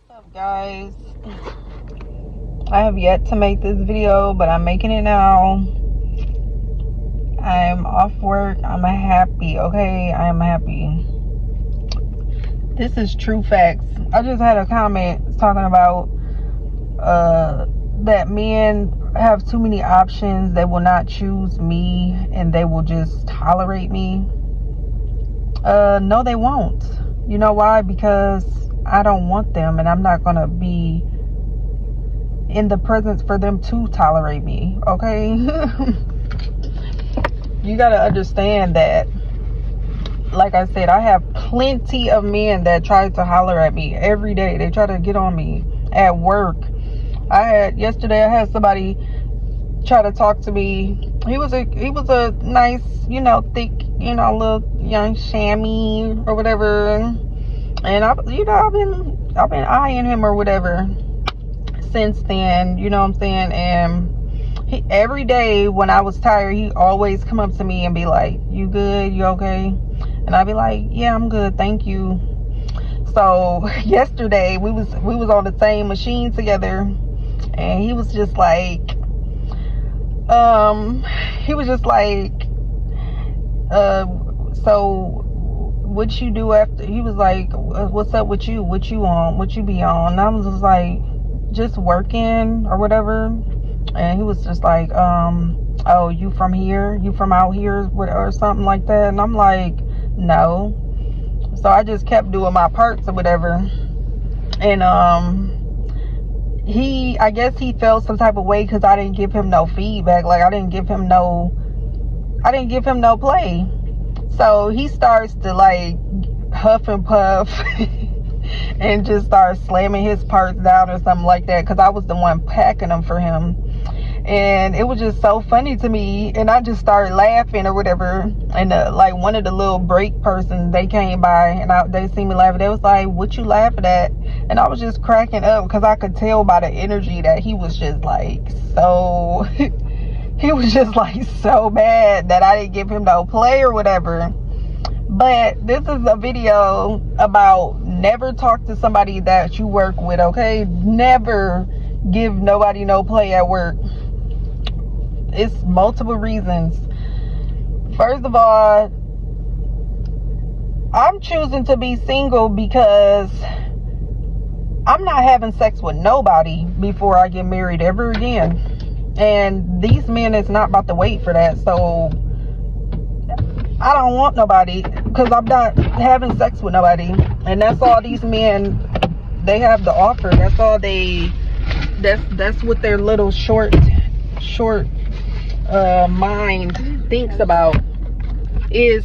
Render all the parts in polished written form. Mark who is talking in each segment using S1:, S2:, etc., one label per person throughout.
S1: What's up, guys? I have yet to make this video, but I'm making it now. I'm off work. I'm happy, okay? I am happy. This is true facts. I just had a comment talking about that men have too many options. They will not choose me and they will just tolerate me. No, they won't. You know why? Because I don't want them, and I'm not gonna be in the presence for them to tolerate me, okay? You gotta understand that, like I said, I have plenty of men that try to holler at me every day. They try to get on me at work. Yesterday I had somebody try to talk to me. He was a nice, thick, little young chamois or whatever. And I've been eyeing him or whatever since then, you know what I'm saying? And every day when I was tired, he always come up to me and be like, "You good? You okay?" And I'd be like, "Yeah, I'm good, thank you." So yesterday we was on the same machine together, and he was just like, so what you do after? He was like, "What's up with you? What you on? What you be on?" And I was just like, "Just working or whatever." And he was just like, "Oh, you from here? You from out here or something like that?" And I'm like, "No." So I just kept doing my parts or whatever. And I guess he felt some type of way because I didn't give him no feedback. Like I didn't give him no play. So he starts to like huff and puff and just start slamming his parts down or something like that, because I was the one packing them for him. And it was just so funny to me, and I just started laughing or whatever. And like one of the little break persons, they came by and they see me laughing. They was like, "What you laughing at?" And I was just cracking up because I could tell by the energy that he was just like so he was just like so mad that I didn't give him no play or whatever. But this is a video about never talk to somebody that you work with, okay? Never give nobody no play at work. It's multiple reasons. First of all, I'm choosing to be single because I'm not having sex with nobody before I get married ever again. And these men is not about to wait for that. So I don't want nobody because I'm not having sex with nobody. And that's all these men, they have to offer. That's all that's what their little short mind thinks about, is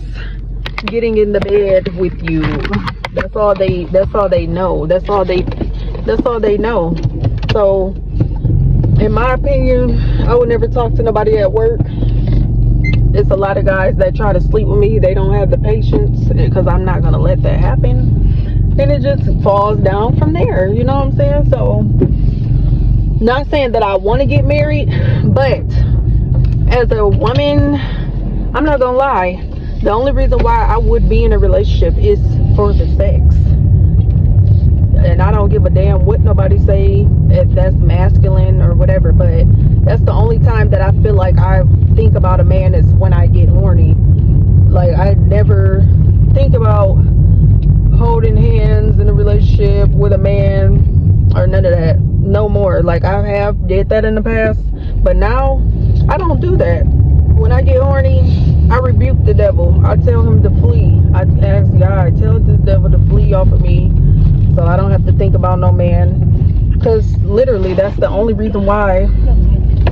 S1: getting in the bed with you. That's all they know. That's all they know. So in my opinion, I would never talk to nobody at work. It's a lot of guys that try to sleep with me. They don't have the patience, because I'm not going to let that happen. And it just falls down from there. You know what I'm saying? So, not saying that I want to get married, but as a woman, I'm not going to lie. The only reason why I would be in a relationship is for the sex. And I don't give a damn what nobody say, if that's masculine or whatever, but that's the only time that I feel like I think about a man is when I get horny. Like I never think about holding hands in a relationship with a man or none of that. No more. Like I have did that in the past, but now I don't do that. When I get horny, I rebuke the devil. I tell him to flee. I ask God, tell the devil to flee off of me, so I don't have to think about no man. Because literally that's the only reason why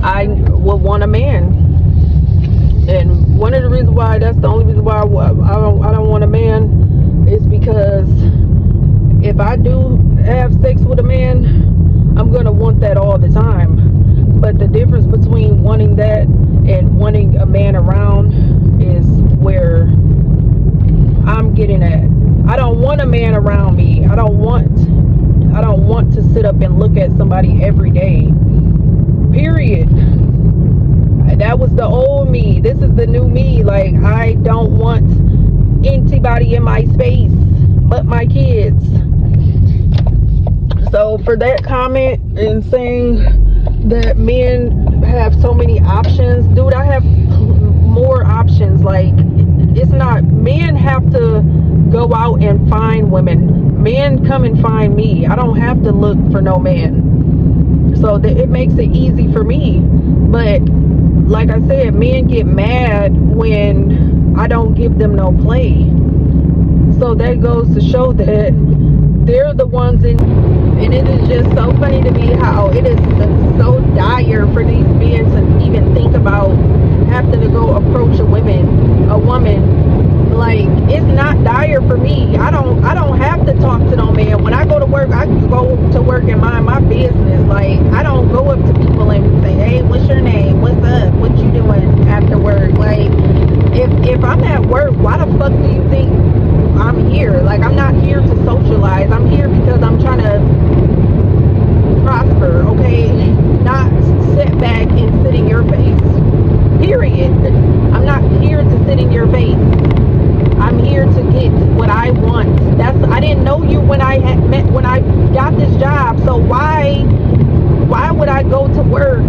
S1: I would want a man. And one of the reasons why, that's the only reason why I don't want a man, is because if I do have sex with a man, I'm gonna want that all the time. But the difference between wanting that and wanting a man around is where I'm getting at. I don't want a man around me. I don't want to sit up and look at somebody every day. Period. That was the old me. This is the new me. Like I don't want anybody in my space but my kids. So So for that comment and saying that men have so many options, dude, I have more options. Like, it's not, men have to go out and find women. Men come and find me. I don't have to look for no man. So that it makes it easy for me. But like I said, men get mad when I don't give them no play. So that goes to show that they're the ones in, and it is just so funny to me how it is so dire for these men to even think about having to go approach a woman. Like, it's not dire for me. I don't have to talk to no man. When I go to work, I go to work and mind my business. Like, I don't go up to people and say, hey, what's your name? What's up? What you doing after work? Like, if I'm at work, why the fuck do you think I'm here? Like, I'm not here to socialize. I'm here because I'm trying to prosper, okay? Not sit back and sit in your face. Period. I'm not here to sit in your face. I'm here to get what I want. I didn't know you when I got this job. So why would I go to work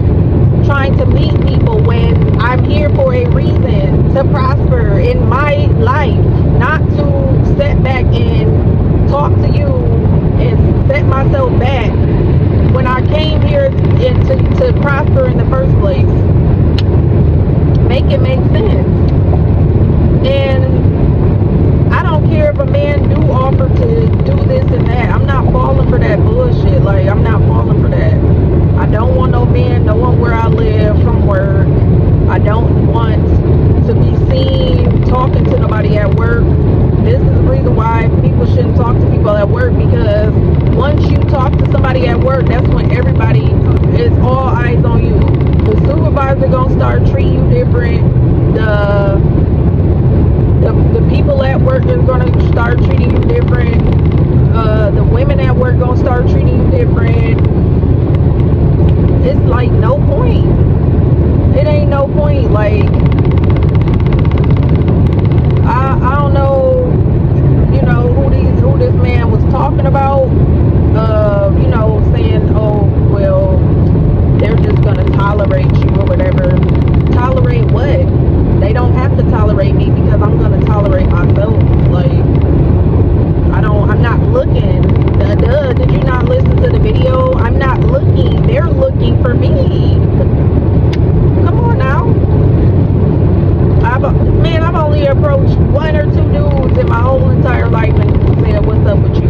S1: trying to meet people when I'm here for a reason, to prosper in my life, not to sit back and talk to you and set myself back when I came here to prosper in the first place. Make it make sense. And I don't care if a man do offer to do this and that. I'm not falling for that bullshit. Like, I'm not falling for that. I don't want no man knowing where I live from work. I don't want to be seen talking to nobody at work. This is the reason why people shouldn't talk to people at work, because once you talk to somebody at work, that's when everybody is all eyes on you. The supervisor gonna start treating you different. The people at work is gonna start treating you different. The women at work gonna start treating you different. It's like no point. It ain't no point. Like, I don't know, you know, who this man was talking about. You know, saying, oh, well, they're just gonna tolerate you or whatever. Tolerate what? They don't have to tolerate me, because I'm gonna tolerate myself. Like, I'm not looking. Did you not listen to the video? I'm not looking. They're looking for me. Come on now. I've only approached one or two dudes in my whole entire life and said, what's up with you?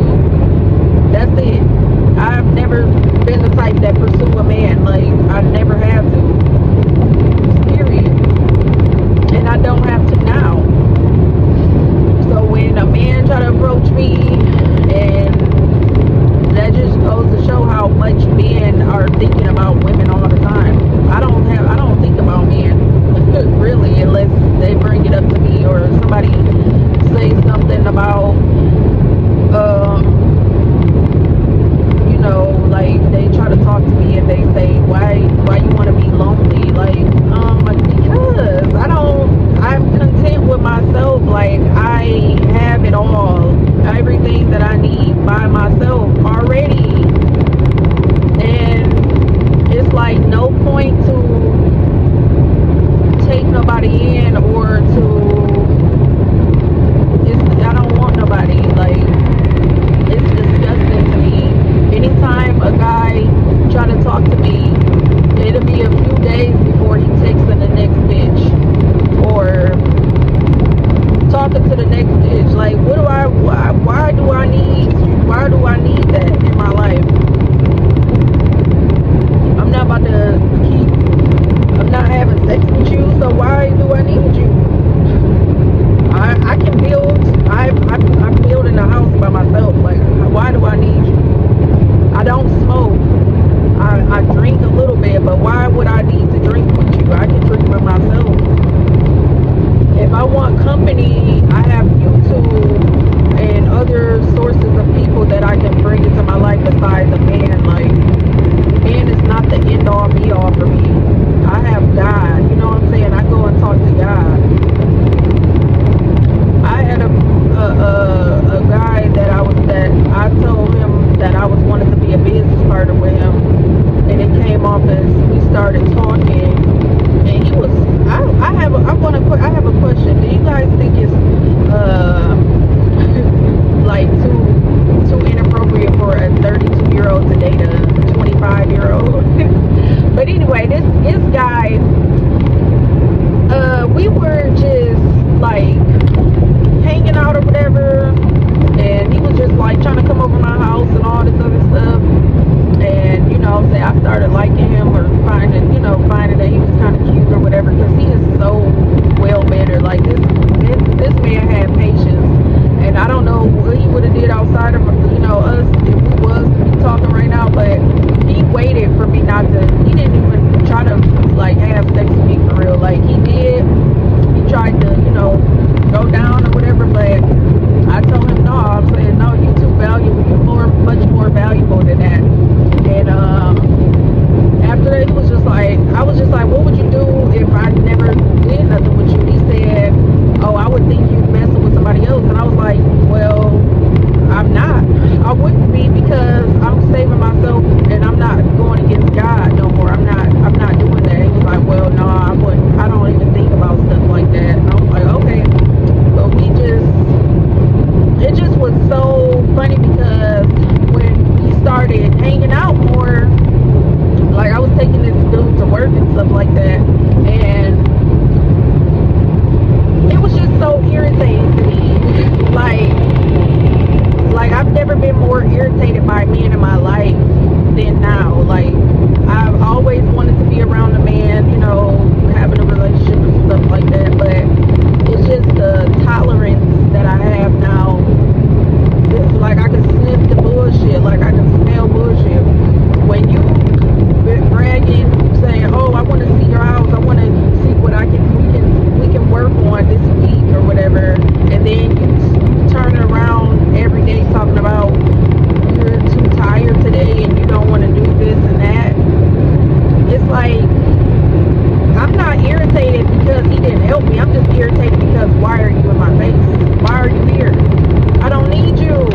S1: by men in my life than now. Like, I've always wanted to be around a man, you know, having a relationship and stuff like that, but it's just the tolerance that I have now. It's like I can sniff the bullshit, like I can smell bullshit. When you bragging, saying, "Oh, I want to see your house. I want to see what we can work on this week or whatever," and then you turn around every day talking about you're too tired today and you don't want to do this and that. It's like, I'm not irritated because he didn't help me. I'm just irritated because why are you in my face? Why are you here? I don't need you.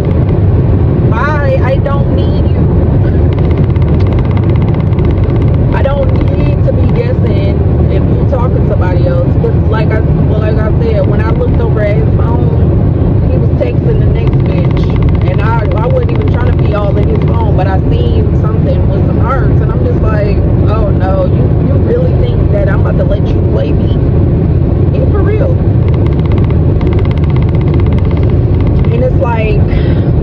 S1: Bye. I don't need you. I don't need to be guessing if you talking to somebody else. Because like I said, when I looked over at his phone, he was texting the next bitch. And I wasn't even trying to be all in his phone, but I seen something with some hearts. And I'm just like, oh no, you really think that I'm about to let you play me? You for real? And it's like,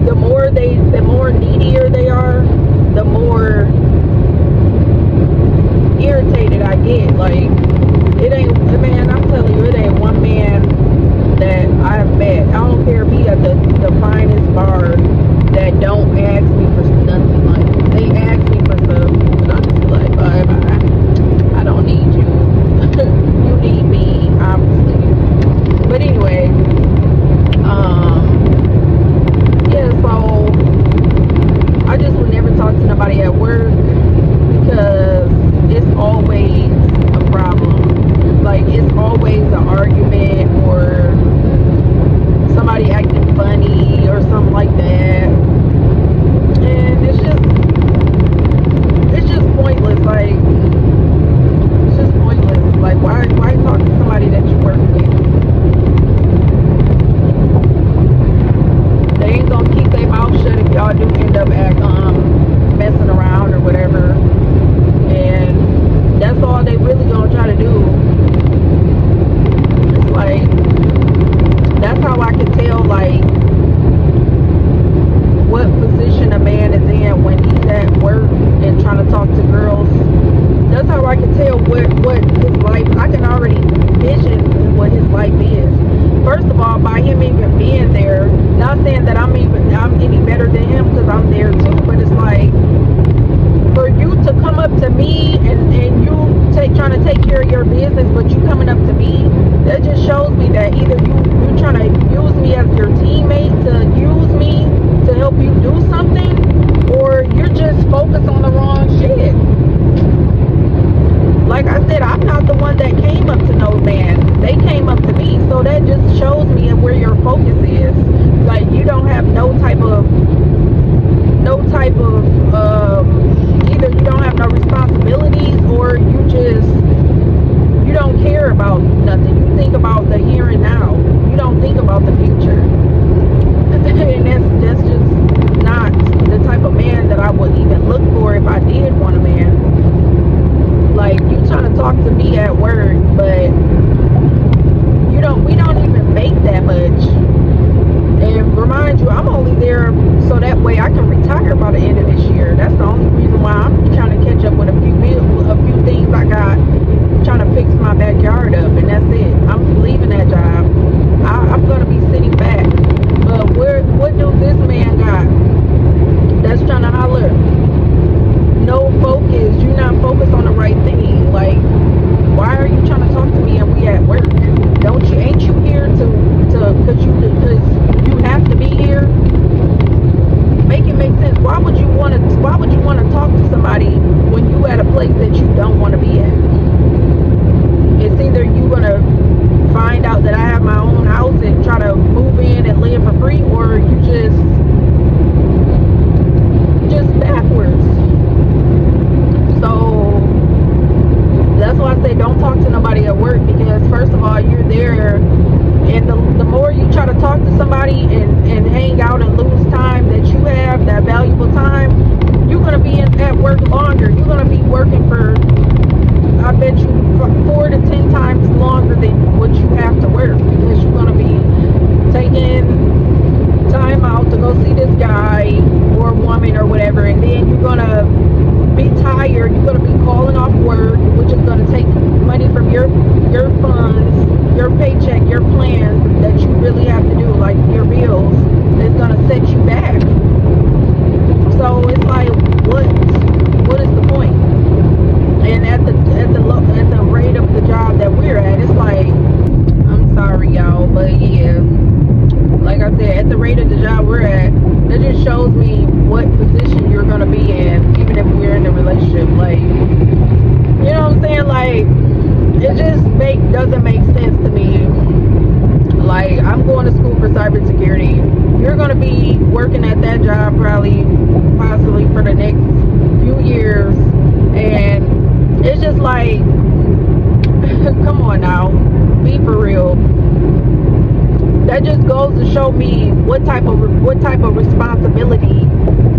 S1: the more needier they are, the more irritated I get. Like, it ain't, man, I'm telling you, it ain't one man that I've met. I don't care if he at the finest bar that don't ask me for nothing. Like, they ask me for stuff, and I'm just like, bye bye. I don't need you. You need me, obviously. But anyway, yeah, so I just would never talk to nobody at work because it's always a problem. Like, it's always an argument or somebody acting funny or something like that. And it's just pointless. Like, it's just pointless. Like, why talk to somebody that you work with? They ain't gonna keep their mouth shut if y'all do end up messing around or whatever. And that's all they really gonna try to do. It's like, that's how I can tell, like, what position a man is in when he's at work and trying to talk to girls. That's how I can tell what his life, I can already vision what his life is. First of all, by him even being there, not saying that I'm any better than him because I'm there too, but it's like, for you to come up to me and you trying to take care of your business, but you coming up to me, that just shows me that either you trying to use me as your teammate to use me to help you do something, or you're just focused on the wrong shit. Like I said, I'm not the one that came up to no man. They came up to me, so that just shows me where your focus is. Like, you don't have no type of either you don't have no responsibilities, or you don't care about nothing. You think about the here and now. You don't think about the future. And that's just not the type of man that I would even look for if I did want a man. Like, you trying to talk to me at work, but we don't even make that much. And remind you, I'm only there so that way I can retire by the end of this year. That's the only reason why I'm trying to catch up with a few things I got. Trying to fix my backyard up, and that's it. I'm leaving that job. I'm gonna be sitting back. But what do this man got that's trying to holler? No focus. You're not focused on the right thing. Like, why are you trying to talk to me and we at work? Ain't you here because you have to be here? Make it make sense. Why would you want to talk to somebody when you at a place that you don't want to be at? It's either you gonna find out that I have my own house and try to move in and live for free, or you just backwards. So that's why I say don't talk to nobody at work, because first of all, you're there, and the more you try to talk to somebody and hang out and lose time that you have, that valuable time, you're gonna be at work longer. You're gonna be working for, I bet you, 4 to 10 times longer than what you have to work, because you're going to be taking time out to go you're gonna be tired, you're gonna be calling off work, which is gonna take money from your funds, your paycheck, your plans that you really have to do, like your bills. It's gonna set you back. So it's like, what is the point? And at the rate of the job that we're at, it's like, I'm sorry y'all, but yeah, like I said, at the rate of the job we're at, that just shows me what position you're gonna be in, even if we're in a relationship. Like, you know what I'm saying? Like, it just doesn't make sense to me. Like, I'm going to school for cybersecurity. You're gonna be working at that job possibly for the next few years, and it's just like, come on now, be for real. That just goes to show me what type of responsibility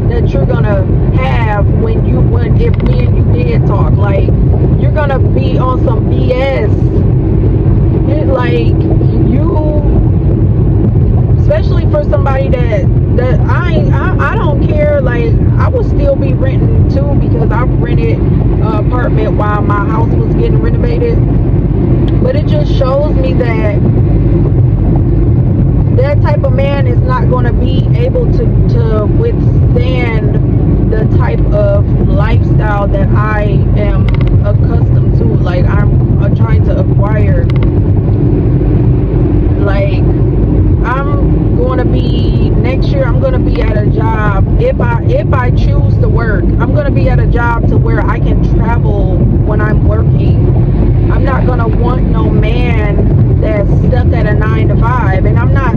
S1: that you're gonna have if me and you did talk. Like, you're gonna be on some BS. Like, especially for somebody that I don't care. Like, I would still be renting too, because I rented an apartment while my house was getting renovated. But it just shows me that type of man is not going to be able to withstand the type of lifestyle that I am accustomed to. Like, I'm trying to acquire. Like, next year I'm going to be at a job, if I choose to work, I'm going to be at a job to where I can travel when I'm working. I'm not going to want no man that's stuck at a 9 to 5, and I'm not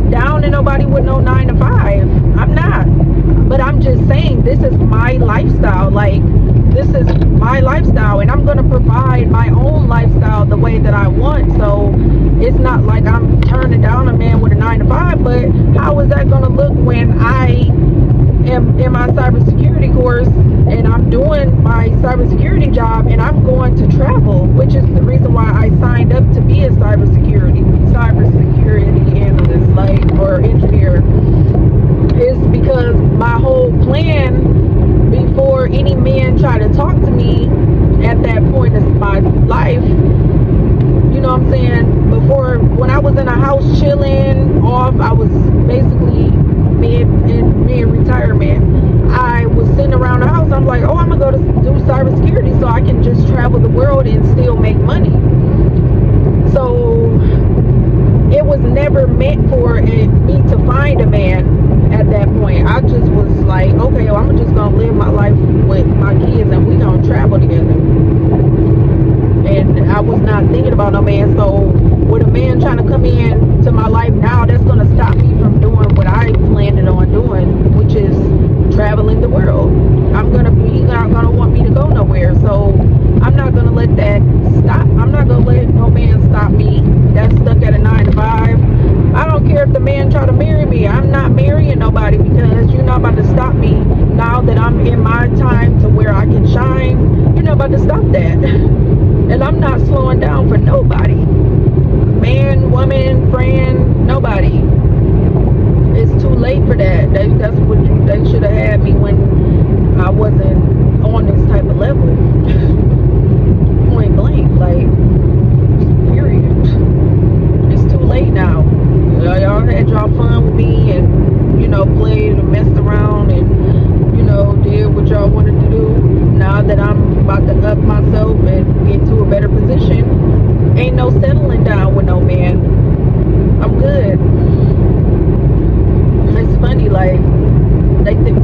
S1: down to nobody with no 9 to 5. I'm not. But I'm just saying, this is my lifestyle. Like, this is my lifestyle, and I'm going to provide my own lifestyle the way that I want. So it's not like I'm turning down a man with a 9 to 5, but how is that going to look when I am in my cybersecurity course and I'm doing my cybersecurity job and I'm going to travel, which is the reason why I signed up to be a cybersecurity analyst, like, or engineer, is because my whole plan before any man try to talk to me at that point in my life, you know what I'm saying, before, when I was in a house chilling off, I was basically mid-retirement, I was sitting around the house, I'm like, oh, I'm gonna go to do cybersecurity so I can just travel the world and still make money. So it was never meant for me to find a man at that point. I just was like, okay, well, I'm just gonna live my life with my kids and we gonna travel together. And I was not thinking about no man. So with a man trying to come in to my life now, that's gonna stop me from doing what I planned on doing, which is traveling the world. He's not gonna want me to go nowhere. So I'm not gonna let that stop. I'm not gonna let no man stop me that's stuck at a 9 to 5. I don't care if the man try to marry me. I'm not marrying nobody, because you're not about to stop me now that I'm in my time to where I can shine. You're not about to stop that. And I'm not slowing down for nobody. Man, woman, friend, nobody. It's too late for that. They should have had me when I wasn't on this type of level. Point blank, like, period. It's too late now. Y'all had y'all fun with me and, you know, played and messed around and, you know, did what y'all wanted to do. Now that I'm about to up myself and get to a better position, ain't no settling down with no man. I'm good. It's funny, like,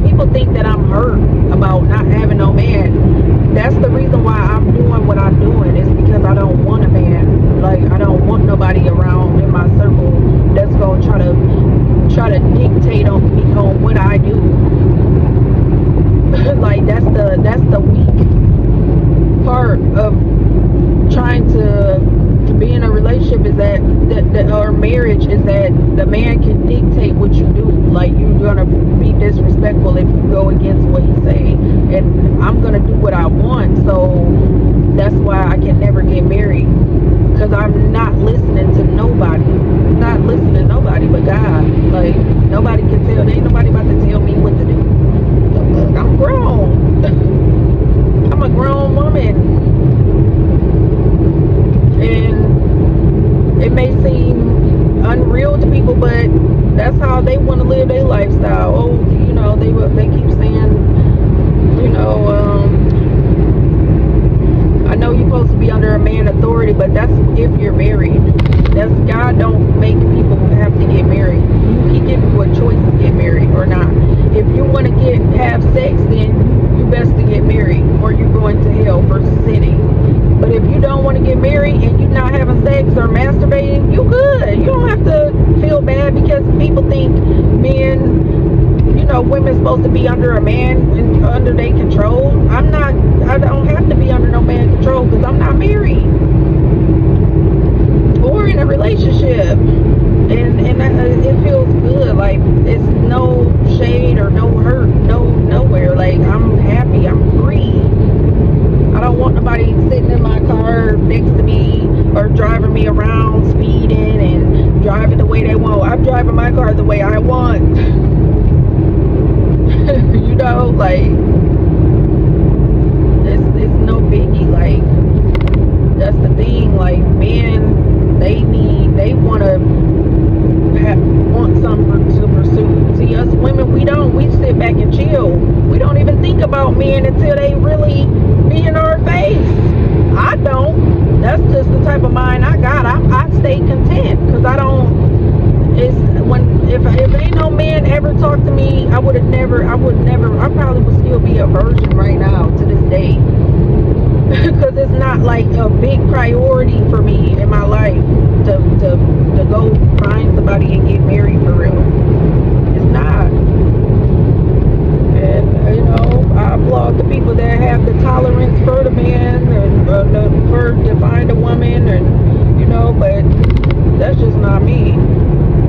S1: people think that I'm hurt about not having no man. That's the reason why I'm doing what I'm doing, is because I don't want a man. Like, I don't want nobody around in my circle that's gonna try to dictate on me on what I do. Like, that's the weak part of trying to be in a relationship, is that or marriage, is that the man can dictate what you do. Like, you're gonna be disrespectful if you go against what he say, and I'm gonna do what I want. So that's why I can never get married, because I'm not listening to nobody. I'm not listening to nobody but God. Like, nobody can tell. There ain't nobody about to tell me what to do. I'm grown. have sex, then you best to get married, or you're going to hell for sinning. But if you don't want to get married and you're not having sex or masturbating, you good. You don't have to feel bad because people think men, you know, women's supposed to be under a man and under their control. I don't have to be under no man's control because I'm not married or in a relationship. And it feels good. Like, it's no shade or no hurt, nowhere. Like, I'm happy, I'm free. I don't want nobody sitting in my car next to me or driving me around, speeding and driving the way they want. I'm driving my car the way I want. You know, like, it's no biggie. Like, that's the thing. Like, men, they want something to pursue. See, us women, we don't. We sit back and chill. We don't even think about men until they really be in our face. I don't. That's just the type of mind I got. I stay content because I don't. If ain't no man ever talked to me, I would never. I probably would still be a virgin right now to this day. Because it's not like a big priority for me in my life to go find somebody and get married for real. It's not. And you know, I applaud the people that have the tolerance for the man and for to find a woman, and you know, but that's just not me.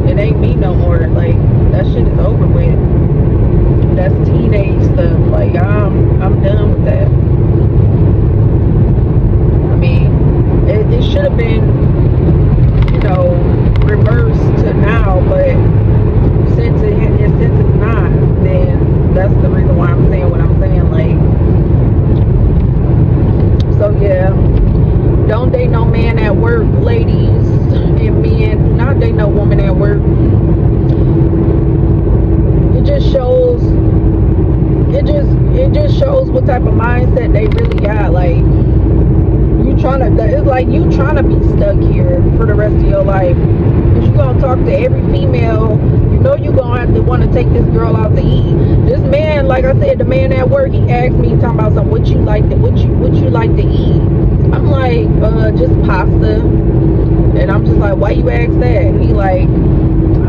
S1: It ain't me no more. Like, that shit is over with. That's teenage stuff. Like, I'm done with that. It should have been, you know, reversed to now, but since it's not, then that's the reason why I'm saying what I'm saying. Like, so yeah, don't date no man at work, ladies and men. Not date no woman at work. It just shows what type of mindset they really got. Like, it's like you trying to be stuck here for the rest of your life. Because you're going to talk to every female. You know you're going to have to want to take this girl out to eat. This man, like I said, the man at work, he asked me, talking about something, what you like to eat. I'm like, just pasta. And I'm just like, why you ask that? And he like,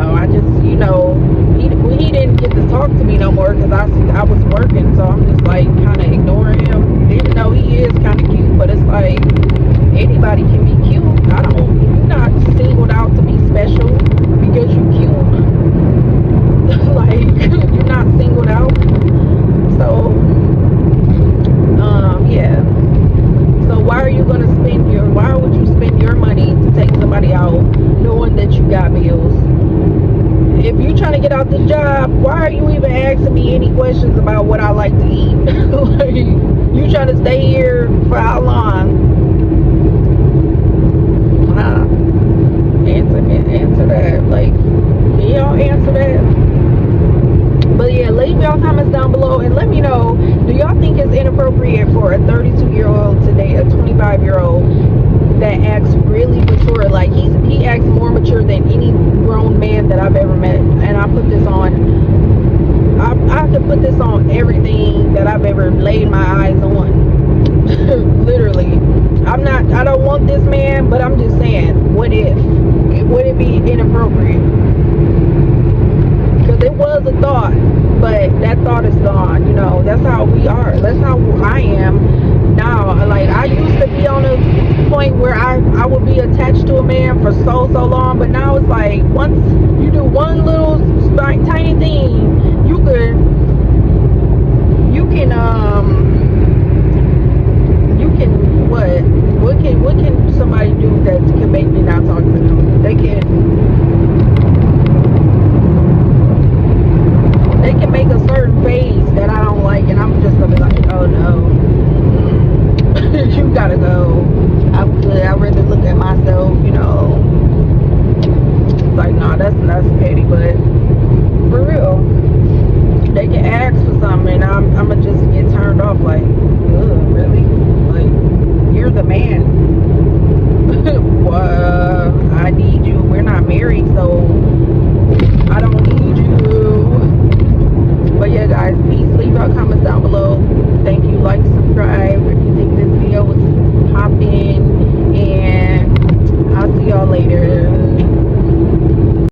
S1: oh, I just, you know, he didn't get to talk to me no more because I was working. So I'm just like kind of ignoring him. Even though he is kind of cute, but it's like, anybody can be cute. You're not singled out to be special because you're cute. Like, you're not singled out. So, yeah. So why would you spend your money to take somebody out knowing that you got bills? If you're trying to get out this job, why are you even asking me any questions about what I like to eat? Like, you trying to stay here for how long? Answer that. Like, can y'all answer that? But yeah, leave y'all comments down below and let me know, do y'all think it's inappropriate for a 32-year-old to date a 25-year-old that acts really mature? Like, he acts more mature than any grown man that I've ever met. And I put this on, I have to put this on everything that I've ever laid my eyes on. Literally. I don't want this man, but I'm just saying, what if? Would it be inappropriate? Because it was a thought, but that thought is gone. You know, that's how we are. That's how I am now. Like, I used to be on a point where I would be attached to a man for so long, but now it's like, once you do one little tiny thing, you could